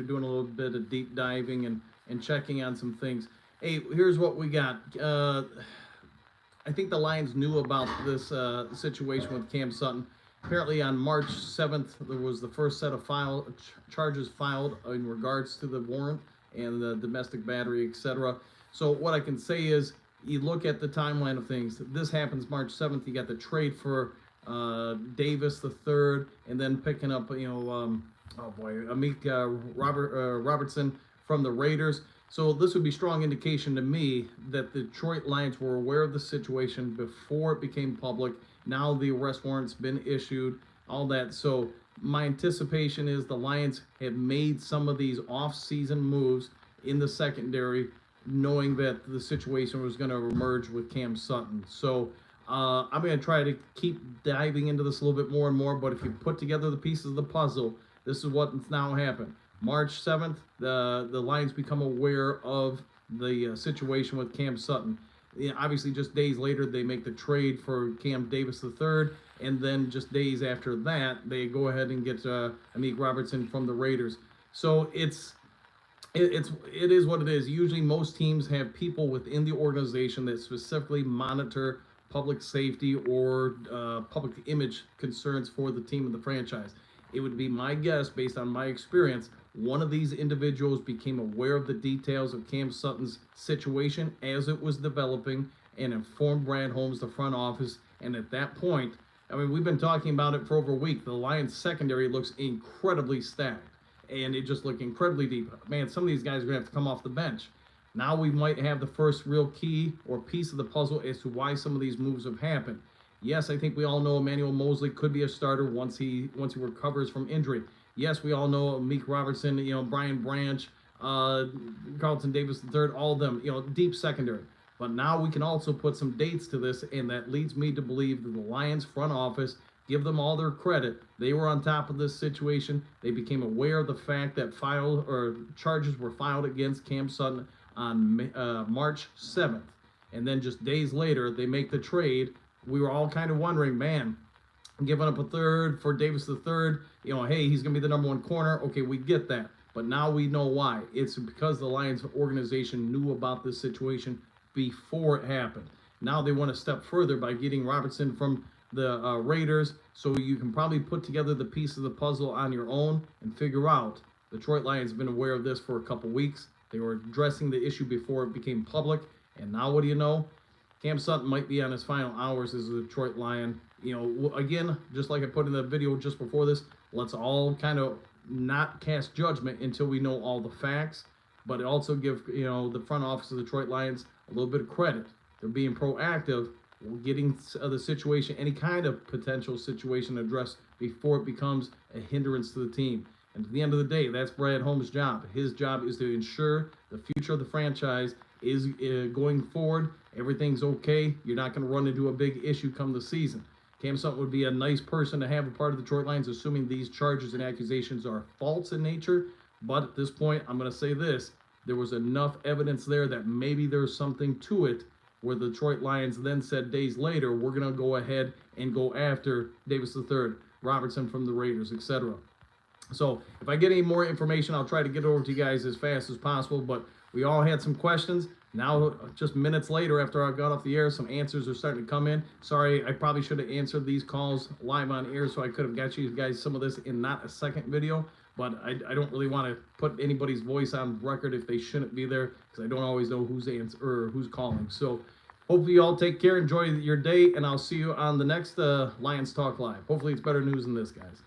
doing a little bit of deep diving and checking on some things. Hey, here's what we got. I think the Lions knew about this situation with Cam Sutton. Apparently, on March 7th, there was the first set of charges filed in regards to the warrant and the domestic battery, etc. So what I can say is, you look at the timeline of things. This happens March 7th. You got the trade for Davis the third, and then picking up, Robertson from the Raiders. So this would be strong indication to me that the Detroit Lions were aware of the situation before it became public. Now the arrest warrant's been issued, all that. So my anticipation is the Lions have made some of these off-season moves in the secondary, knowing that the situation was going to emerge with Cam Sutton. So I'm going to try to keep diving into this a little bit more and more, but if you put together the pieces of the puzzle, this is what's now happened. March 7th, the Lions become aware of the situation with Cam Sutton. Yeah, obviously, just days later, they make the trade for Cam Davis III, and then just days after that, they go ahead and get Amik Robertson from the Raiders. So it is what it is. Usually, most teams have people within the organization that specifically monitor public safety or public image concerns for the team and the franchise. It would be my guess, based on my experience, one of these individuals became aware of the details of Cam Sutton's situation as it was developing and informed Brad Holmes, the front office. And at that point, I mean, we've been talking about it for over a week. The Lions secondary looks incredibly stacked, and it just looked incredibly deep. Man, some of these guys are going to have to come off the bench. Now we might have the first real key or piece of the puzzle as to why some of these moves have happened. Yes, I think we all know Emmanuel Moseley could be a starter once he recovers from injury. Yes, we all know Amik Robertson, Brian Branch, Carlton Davis III, all of them, deep secondary. But now we can also put some dates to this, and that leads me to believe that the Lions front office, give them all their credit. They were on top of this situation. They became aware of the fact that charges were filed against Cam Sutton on March 7th. And then just days later, they make the trade. We were all kind of wondering, man, giving up a third for Davis the third, hey, he's going to be the number one corner. Okay, we get that. But now we know why. It's because the Lions organization knew about this situation before it happened. Now they want to step further by getting Robertson from the Raiders, so you can probably put together the piece of the puzzle on your own and figure out. The Detroit Lions have been aware of this for a couple weeks. They were addressing the issue before it became public. And now what do you know? Cam Sutton might be on his final hours as a Detroit Lion. Again, just like I put in the video just before this, let's all kind of not cast judgment until we know all the facts, but also give, the front office of the Detroit Lions a little bit of credit. They're being proactive, getting the situation, any kind of potential situation addressed before it becomes a hindrance to the team. And at the end of the day, that's Brad Holmes' job. His job is to ensure the future of the franchise is going forward. Everything's okay. You're not going to run into a big issue come the season. Cam Sutton would be a nice person to have a part of the Detroit Lions, assuming these charges and accusations are false in nature. But at this point, I'm going to say this. There was enough evidence there that maybe there's something to it, where the Detroit Lions then said days later, we're going to go ahead and go after Davis III, Robertson from the Raiders, etc. So if I get any more information, I'll try to get over to you guys as fast as possible. But we all had some questions. Now, just minutes later after I got off the air, some answers are starting to come in. Sorry, I probably should have answered these calls live on air, so I could have got you guys some of this in not a second video. But I don't really want to put anybody's voice on record if they shouldn't be there, because I don't always know who's calling. So hopefully you all take care, enjoy your day, and I'll see you on the next Lions Talk Live. Hopefully it's better news than this, guys.